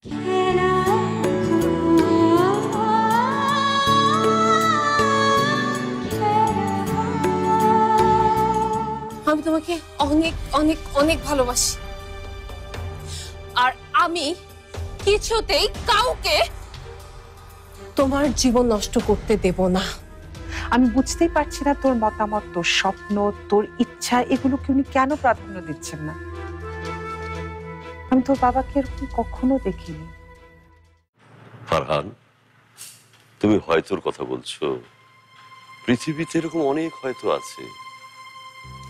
আমি তোমাকে অনেক অনেক অনেক ভালোবাসি, আর আমি কিছুতেই কাউকে তোমার জীবন নষ্ট করতে দেব না। আমি বুঝতেই পারছি না তোর মতামত, তোর স্বপ্ন, তোর ইচ্ছা, এগুলোকে উনি কেন প্রাধান্য দিচ্ছেন না। আমি তোর বাবাকে এরকম কখনো দেখিনি। ফারহান, তুমি হয়তোর কথা বলছো। পৃথিবীতে এরকম অনেক হয়তো আছে,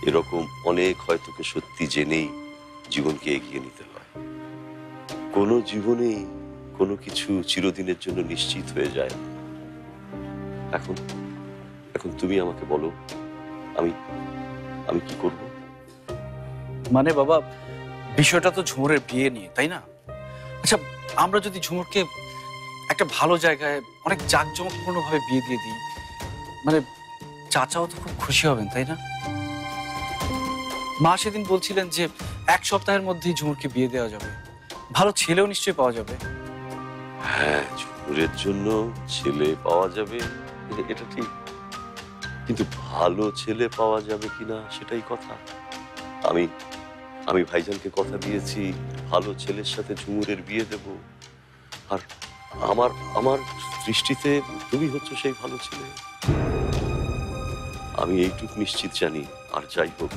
এরকম অনেক হয়তোকে সত্যি জেনেই জীবনকে এগিয়ে নিতে হয়। কোনো জীবনেই কোনো কিছু চিরদিনের জন্য নিশ্চিত হয়ে যায় না। এখন এখন তুমি আমাকে বলো, আমি আমি কি করব? মানে বাবা, বিষয়টা তো ঝুমুরের বিয়ে নিয়ে, তাই না? আচ্ছা, আমরা যদি ঝুমুরকে একটা ভালো জায়গায় অনেক জাঁকজমকপূর্ণ ভাবে বিয়ে দিয়ে দিই, মানে চাচাও তো খুব খুশি হবেন, তাই না? মা সেদিন বলছিলেন যে 1 সপ্তাহের মধ্যেই ঝুমুরকে বিয়ে দেওয়া যাবে, ভালো ছেলেও নিশ্চয়ই পাওয়া যাবে। হ্যাঁ, ঝুমুরের জন্য ছেলে পাওয়া যাবে, এটা ঠিক, কিন্তু ভালো ছেলে পাওয়া যাবে কিনা সেটাই কথা। আমি আমি ভাইজানকে কথা দিয়েছি ভালো ছেলের সাথে ঝুমুরের বিয়ে দেব, আর আমার আমার দৃষ্টিতে তুমি হচ্ছ সেই ভালো ছেলে। আমি এইটুকু নিশ্চিত জানি, আর যাই হোক,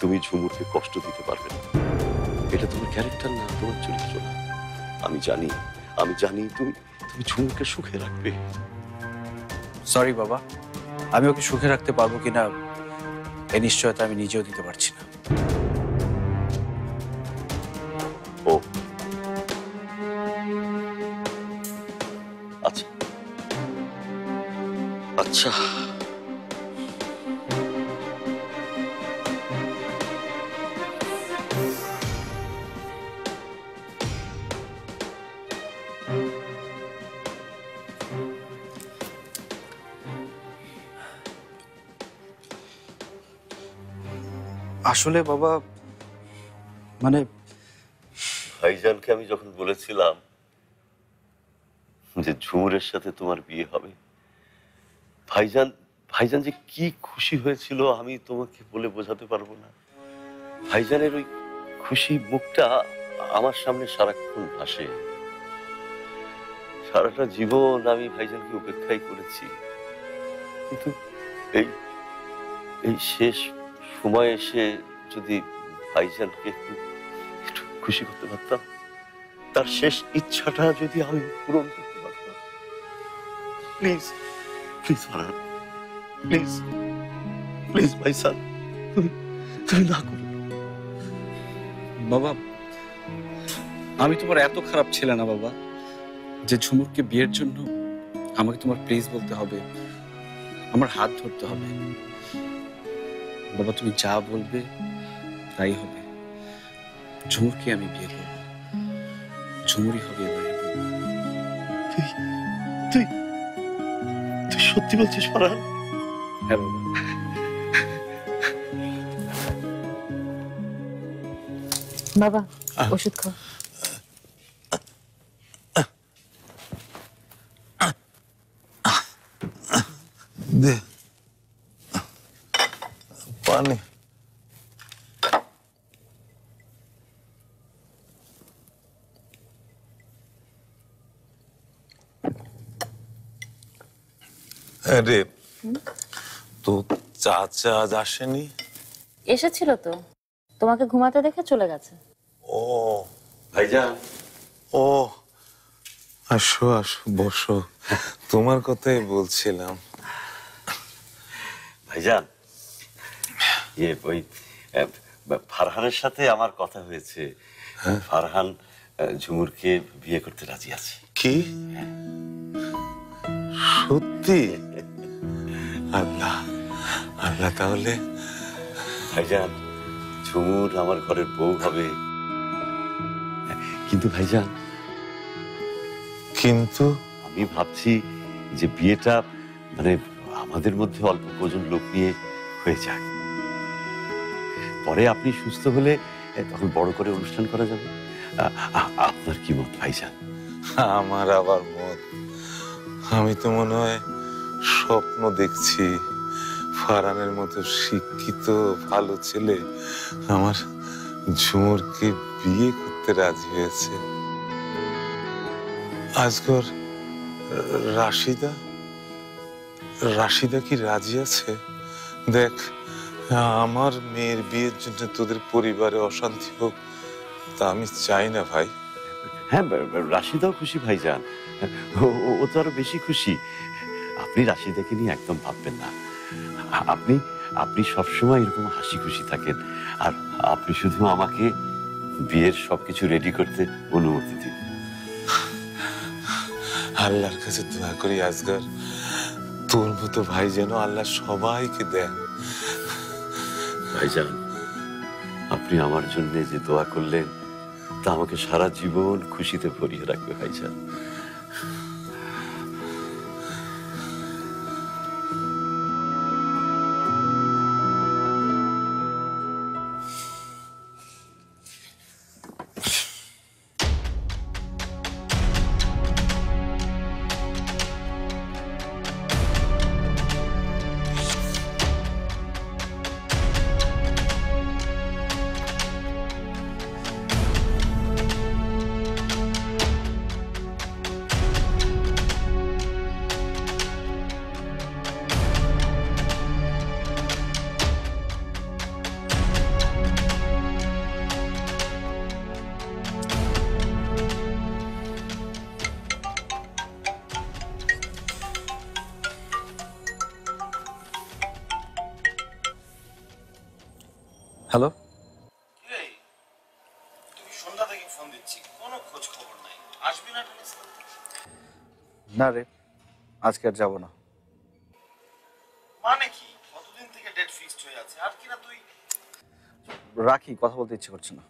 তুমি ঝুমুরকে কষ্ট দিতে পারবে না। এটা তোমার ক্যারেক্টার না, তোমার চরিত্র না। আমি জানি তুমি তুমি ঝুমুরকে সুখে রাখবে। সরি বাবা, আমি ওকে সুখে রাখতে পারবো কিনা এই নিশ্চয়তা আমি নিজেও দিতে পারছি না। ও আচ্ছা আচ্ছা, আসলে বাবা, মানে ভাইজানকে আমি যখন বলেছিলাম যে ঝুমুরের সাথে তোমার বিয়ে হবে, ভাইজান ভাইজান যে কি খুশি হয়েছিল আমি তোমাকে বলে বোঝাতে পারবো না। ভাইজানের ওই খুশি মুখটা আমার সামনে সারাক্ষণ ভাসে। সারাটা জীবন আমি ভাইজানকে উপেক্ষাই করেছি, কিন্তু এই এই শেষ সময় এসে যদি ভাইজানকে একটু একটু খুশি করতে পারতাম, তার শেষ ইচ্ছাটা যদি আমি পূরণ করতে পারতাম। Please please Farhan, please please ভাইসান, তুমি তুমি না করো। বাবা, আমি তোমার এত খারাপ ছেলে না বাবা যে ঝুমুরকে বিয়ের জন্য আমাকে তোমার প্লিজ বলতে হবে, আমার হাত ধরতে হবে। বাবা, তুমি যা বলবে তাই হবে। ঝুমুরকে আমি বিয়ে করব, ঝুমুরই হবে এবারে বউ। তুই তুই তুই সত্যি বলছিস ফারহান? হ্যাঁ বাবা। বাবা, ওষুধ খাও। দে পানি। আরে তো চাচা আজ আসেনি? এসেছিল তো, তোমাকে ঘুমাতে দেখে চলে গেছে। ও ভাইজান, ও আসো আসো, বসো, তোমার কথাই বলছিলাম। ভাইজান, ওই ফারহানের সাথে আমার কথা হয়েছে। ফারহান ঝুমুরকে বিয়ে করতে রাজি আছে। কি সত্যি? আল্লাহ আল্লাহ, তাহলে ভাইজান, ঝুমুর আমার ঘরের বউ হবে। কিন্তু ভাইজান, কিন্তু আমি ভাবছি যে বিয়েটা মানে আমাদের মধ্যে অল্প কজন লোক নিয়ে হয়ে যাক, পরে আপনি সুস্থ হলে তখন বড় করে অনুষ্ঠান করা যাবে। আপনার কি মত ভাইজান? আমার আবার মত, আমি তো মনে হয় স্বপ্ন দেখছি। ফারহানের মতো শিক্ষিত ভালো ছেলে আমার ঝুমুরকে বিয়ে করতে রাজি হয়েছে। আজগর, রাশিদা রাশিদা কি রাজি আছে? দেখ, আমার মেয়ের বিয়ের জন্য তোদের পরিবারে অশান্তি হোক, তা আমি চাই না ভাই। হ্যাঁ, রাশিদাও খুশি ভাইজান। ও তো আরো বেশি খুশি। আপনি রাশিদাকে নিয়ে একদম ভাববেন না। আপনি আপনি সবসময় এরকম হাসি খুশি থাকেন। আর আপনি শুধু আমাকে বিয়ের সবকিছু রেডি করতে অনুমতি দিন। আল্লাহর কাছে দোয়া করি আজগর, তোর মতো ভাই যেন আল্লাহ সবাইকে দেন। ভাইজান, আপনি আমার জন্য যে দোয়া করলেন তা আমাকে সারা জীবন খুশিতে ভরিয়ে রাখবে ভাইজান। হ্যালো, তুমি সন্ধ্যা থেকে ফোন দিচ্ছি, কোনো খোঁজ খবর নাই। আসবি না টেনিস খেলতে? না রে, আজকে আর যাবো না। মানে কি, কতদিন থেকে ডেট ফিক্সড হয়ে আছে? আর কিনা তুই রাখি, কথা বলতে ইচ্ছে করছে না।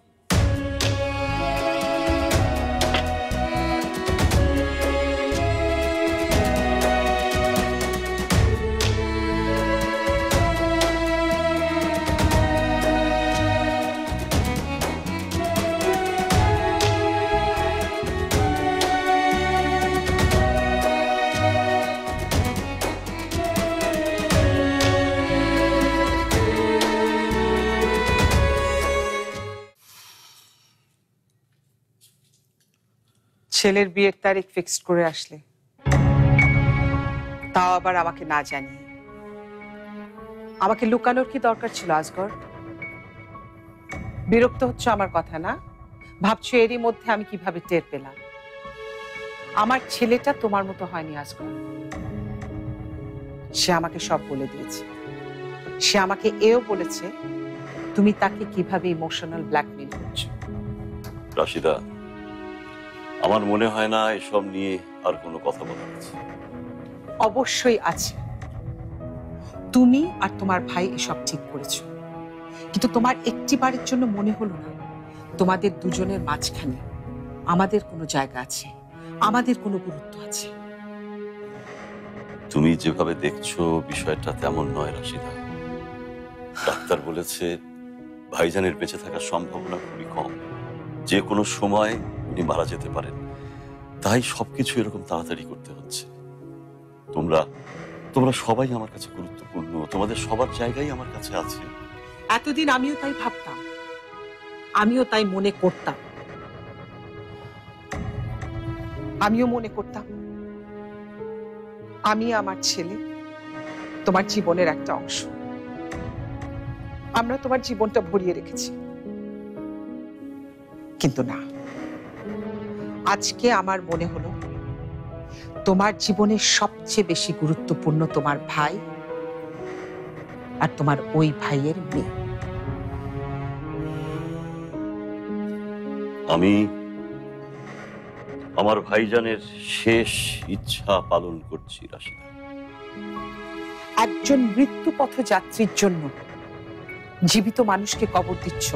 ছেলের বিয়ের তারিখ ফিক্সড করে আসলে, তাও আবার আমাকে না জানিয়ে। আমাকে লুকানোর কি দরকার ছিল আজগর? বিরক্ত হচ্ছ আমার কথা না? ভাবছো এরই মধ্যে আমি কিভাবে টের পেলাম? আমার ছেলেটা তোমার মতো হয়নি আজগর। সে আমাকে সব বলে দিয়েছে। সে আমাকে এও বলেছে তুমি তাকে কিভাবে ইমোশনাল ব্ল্যাকমেইল করছো। রাশিদা, আমার মনে হয় না এসব নিয়ে আর কোনো কথা বলার আছে। অবশ্যই আছে। তুমি আর তোমার ভাই এসব ঠিক করেছো, কিন্তু তোমার একটিবারের জন্য মনে হলো না তোমাদের দুজনের মাঝখানে আমাদের কোনো জায়গা আছে, আমাদের কোনো গুরুত্ব আছে? তুমি যেভাবে দেখছো বিষয়টা তেমন নয় রাশিদা। ডাক্তার বলেছে ভাইজানের বেঁচে থাকার সম্ভাবনা খুবই কম, যে কোনো সময় উনি মারা যেতে পারেন। তাই সবকিছু এরকম তাড়াতাড়ি করতে হচ্ছে। তোমরা তোমরা সবাই আমার কাছে গুরুত্বপূর্ণ, তোমাদের সবার জায়গায় আমার কাছে আছে। এতদিন আমিও তাই ভাবতাম, আমিও তাই মনে করতাম। আমিও মনে করতাম আমি আমার ছেলে তোমার জীবনের একটা অংশ। আমরা তোমার জীবনটা ভরিয়ে রেখেছি, কিন্তু না, আজকে আমার মনে হলো তোমার জীবনের সবচেয়ে বেশি গুরুত্বপূর্ণ তোমার ভাই আর তোমার ওই ভাইয়ের মেয়ে। আমি আমার ভাইজানের শেষ ইচ্ছা পালন করছি রাশিদা। একজন মৃত্যু পথযাত্রীর জন্য জীবিত মানুষকে কবর দিচ্ছ।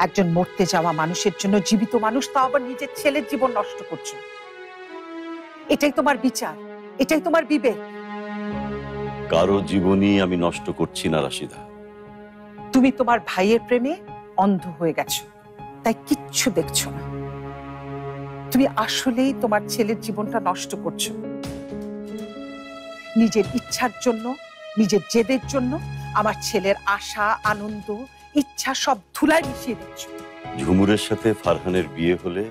একজন মরতে যাওয়া মানুষের জন্য জীবিত মানুষ, তাও আবার নিজের ছেলের জীবন নষ্ট করছো। এটাই তোমার বিচার? এটাই তোমার বিবেক? কারো জীবনই আমি নষ্ট করছি না রাশিদা। তুমি তোমার ভাইয়ের প্রেমে অন্ধ হয়ে গেছো। তাই কিচ্ছু দেখছো না। তুমি আসলেই তোমার ছেলের জীবনটা নষ্ট করছো। নিজের ইচ্ছার জন্য, নিজের জেদের জন্য আমার ছেলের আশা, আনন্দ, ইচ্ছা সব ধুলায় মিশিয়ে দিচ্ছ। ঝুমুরের সাথে ফারহানের বিয়ে হলে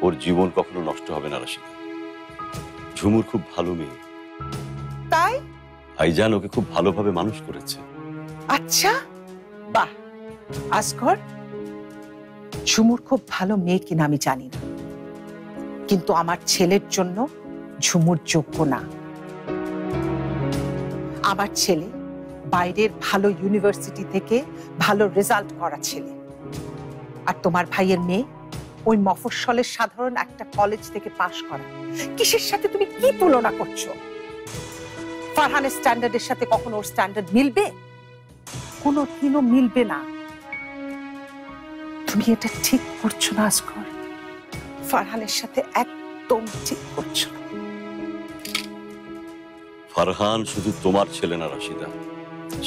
ওর জীবন কখনো নষ্ট হবে না রাশিদা। ঝুমুর খুব ভালো মেয়ে, তাই? ভাইজান ওকে খুব ভালোভাবে মানুষ করেছে। আচ্ছা, বাহ। আসঘর, ঝুমুর খুব ভালো মেয়ে কিনা আমি জানি না, কিন্তু আমার ছেলের জন্য ঝুমুর যোগ্য না। আমার ছেলে বাইরের ভালো ইউনিভার্সিটি থেকে ভালো রেজাল্ট করা ছেলে, আর তোমার ভাইয়ের মেয়ে ওই মফস্বলের সাধারণ একটা কলেজ থেকে পাশ করা। কিসের সাথে তুমি কি তুলনা করছো? ফারহানের স্ট্যান্ডার্ডের সাথে কখনো ওর স্ট্যান্ডার্ড মিলবে? কোনোদিনও মিলবে না। তুমি এটা ঠিক করছো না আসঘর, ফারহানের সাথে একদম ঠিক করছো না। ফারহান শুধু তোমার ছেলে না রাশিদা,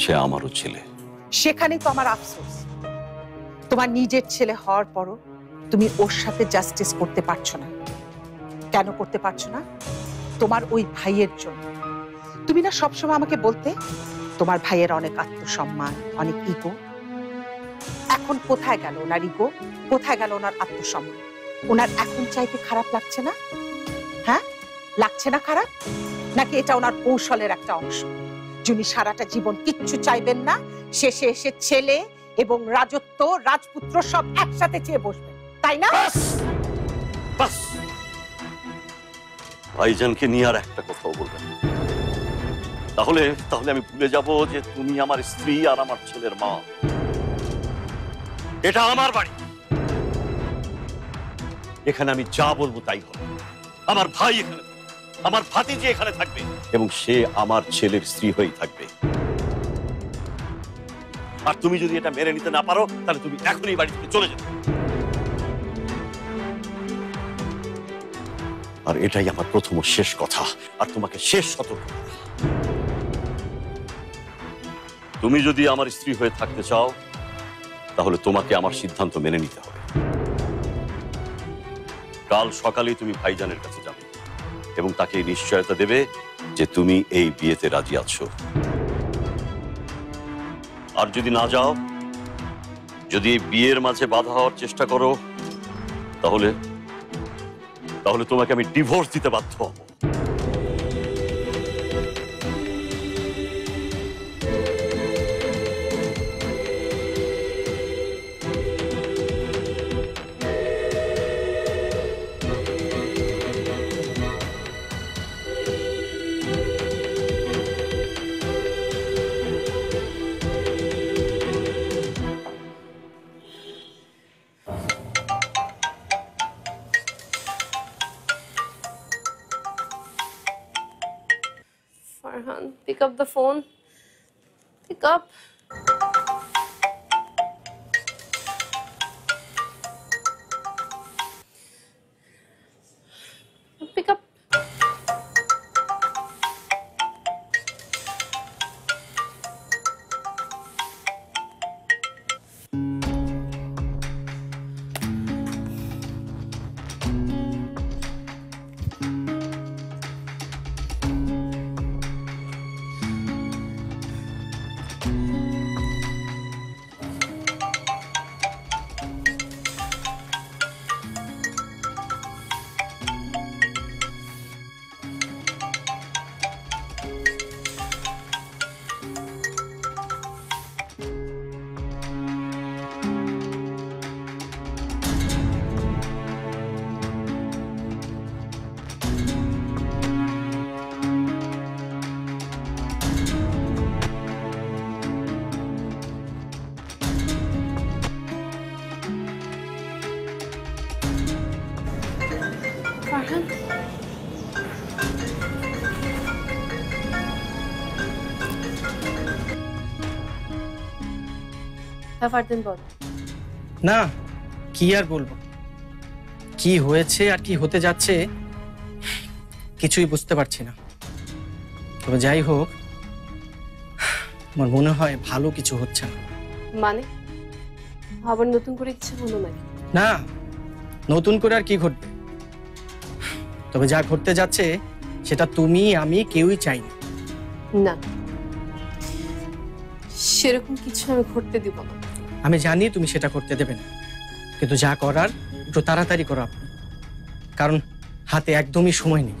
সে আমারও ছেলে। সেখানেই তো আমার আফসোস, তোমার নিজের ছেলে হওয়ার পরও তুমি ওর সাথে জাস্টিস করতে পারছো না। কেন করতে পারছো না? তোমার ওই ভাইয়ের জন্য। তুমি না সবসময় আমাকে বলতে তোমার ভাইয়ের অনেক আত্মসম্মান, অনেক ইগো। এখন কোথায় গেল ওনার ইগো? কোথায় গেল ওনার আত্মসম্মান? ওনার এখন চাইতে খারাপ লাগছে না? হ্যাঁ, লাগছে না খারাপ? নাকি এটা ওনার কৌশলের একটা অংশ? যিনি সারাটা জীবন কিচ্ছু চাইবেন না, শেষে এসে ছেলে এবং রাজত্ব, রাজপুত্র সব একসাথে চেয়ে বসবেন, তাই না? বাস, ভাইজানকে নিয়ে আর একটা কথাও বলবেন না। তাহলে তাহলে আমি ভুলে যাব যে তুমি আমার স্ত্রী আর আমার ছেলের মা। এটা আমার বাড়ি, এখানে আমি যা বলবো তাই হবে। আমার ভাই এখানে থাকবে, আমার ভাতিজি এখানে থাকবে, এবং সে আমার ছেলের স্ত্রী হয়েই থাকবে। আর তুমি যদি এটা মেনে নিতে না পারো, তাহলে তুমি এখনই বাড়ি থেকে চলে যেতে। আর এটাই আমার প্রথম ও শেষ কথা, আর তোমাকে শেষ সতর্ক করা। তুমি যদি আমার স্ত্রী হয়ে থাকতে চাও, তাহলে তোমাকে আমার সিদ্ধান্ত মেনে নিতে হবে। কাল সকালেই তুমি ভাইজানের কাছে যাবে এবং তাকে এই নিশ্চয়তা দেবে যে তুমি এই বিয়েতে রাজি আছো। আর যদি না যাও, যদি এই বিয়ের মাঝে বাধা হওয়ার চেষ্টা করো, তাহলে তাহলে তোমাকে আমি ডিভোর্স দিতে বাধ্য হব। Farhan, pick up the phone. Pick up. Pick up. Farhan. ব্যাপারদিন বল। না, কি আর বলবো, কি হয়েছে আর কি হতে যাচ্ছে কিছুই বুঝতে পারছি না। তবে যাই হোক, আমার মনে হয় ভালো কিছু হচ্ছে না। মানে আবার নতুন করে কিছু হলো নাকি? না, নতুন করে আর কি ঘটবে? তবে যা ঘটতে যাচ্ছে সেটা তুমি আমি কেউই চাই না। না, সেরকম কিছু আমি ঘটতে দিব না। আমি জানি তুমি সেটা করতে দেবে না, কিন্তু যা করার একটু তাড়াতাড়ি করো আপনি, কারণ হাতে একদমই সময় নেই।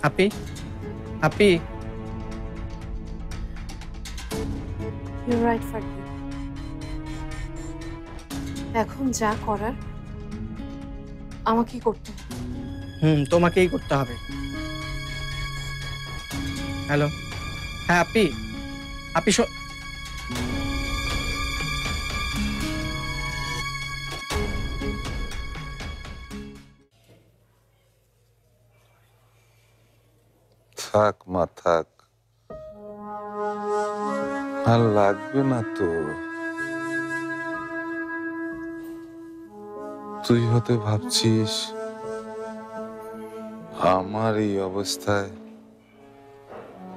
আপনি আপনি You're right, ফারহান। এখন যা করার আমাকেই করতে হবে। তোমাকেই করতে হবে। হ্যালো, হ্যাঁ আপনি আপনি থাক মা থাক, আর লাগবে না তো। তুই হতে ভাবছিস আমার এই অবস্থায়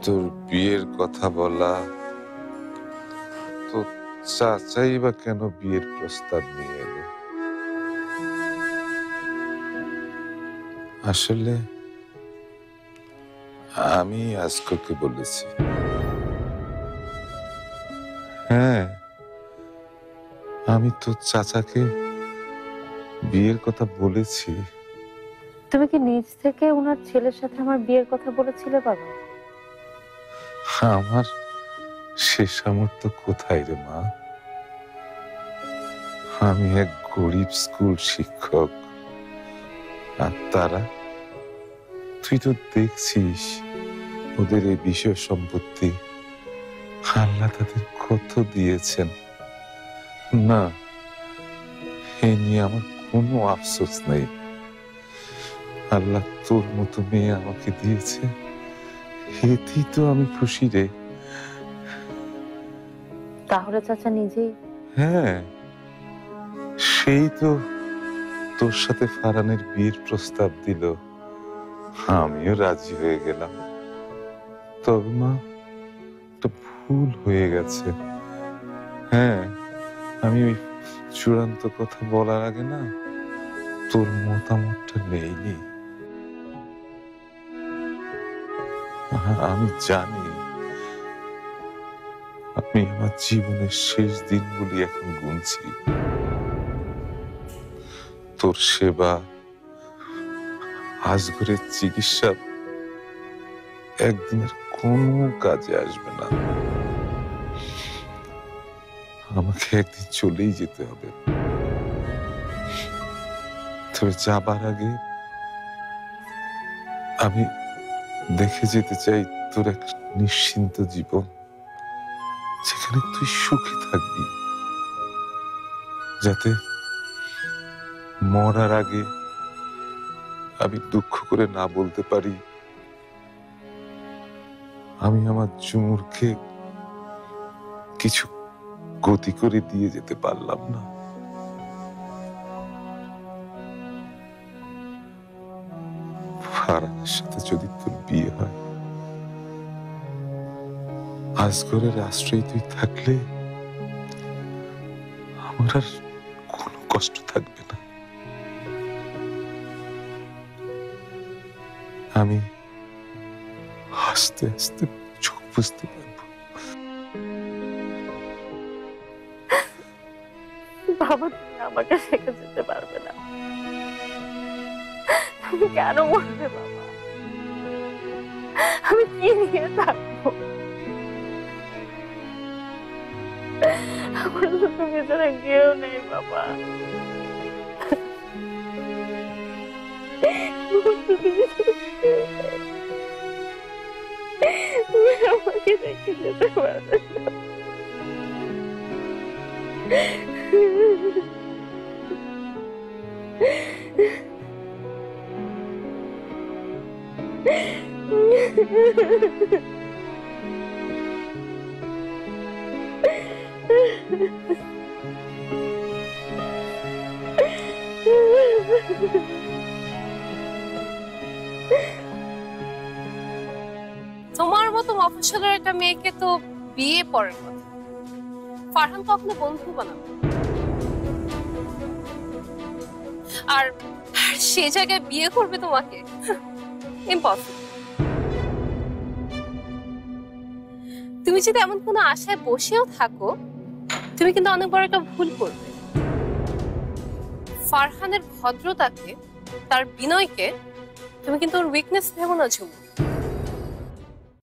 তোর বিয়ের কথা বলা, তো চাচাই বা কেন বিয়ের প্রস্তাব নিয়ে এলো? আসলে আমি আজকে বলেছি। হ্যাঁ, আমি তো চাচাকে বিয়ের কথা বলেছি। তুমি কি নিজ থেকে ওনার ছেলের সাথে আমার বিয়ের কথা বলেছিলে বাবা? আমার সে সামর্থ্য কোথায় রে মা? আমি এক গরিব স্কুল শিক্ষক, আর তারা, তুই তো দেখছিস ওদের এই বিষয় সম্পত্তি আল্লাহ তাদের কত দিয়েছেন। না, এ নিয়ে আমার কোনো আফসোস নেই। আল্লাহ তোর মতো মেয়ে আমাকে দিয়েছে, এতেই তো আমি খুশি রে। তাহলে চাচা নিজেই? হ্যাঁ, সেই তো তোর সাথে ফারহানের বিয়ের প্রস্তাব দিল, আমিও রাজি হয়ে গেলাম। তবে মা, একটা ভুল হয়ে গেছে। হ্যাঁ, আমি ওই চূড়ান্ত কথা বলার আগে না তোর মতামতটা নেইনি। আমি জানি আমি আমার জীবনের শেষ দিনগুলি এখন গুনছি। তোর সেবা, আজগরের চিকিৎসা একদিনের কোনো কাজে আসবে না। আমাকে একদিন চলেই যেতে হবে। তবে যাবার আগে আমি দেখে যেতে চাই তোর এক নিশ্চিন্ত জীবন, যেখানে তুই সুখে থাকবি, যাতে মরার আগে আমি দুঃখ করে না বলতে পারি আমি আমার ঝুমুরকে কিছু গতি করে দিয়ে যেতে পারলাম না। ফারহানের সাথে যদি তোর বিয়ে হয়, আজগরের আশ্রয় তুই থাকলে আমার আর কোনো কষ্ট থাকবে না। আমি আস্তে আস্তে চোখ বুঝতে পারবো। বাবা, তুমি আমাকে রেখে যেতে পারবে না। তুমি কেন বলবে বাবা? আমি কি নিয়ে থাকবো? আমার তো তুমি ছাড়া কেউ নেই বাবা। তুমি আমাকে রেখে যেতে পারবে না। তোমার মতো মফস্বলের একটা মেয়েকে তো বিয়ে পড়ার কথা, ফারহান কখনো বন্ধু বানাবে। আর সে জায়গায় বিয়ে করবে তোমাকে, ইম্পসিবল। তুমি যদি এমন কোনো আশায় বসেও থাকো, তুমি কিন্তু অনেক বড় একটা ভুল করবে। ফারহানের ভদ্রতাকে, তার বিনয়কে তুমি কিন্তু ওর উইকনেস ভেবো না ঝুমু।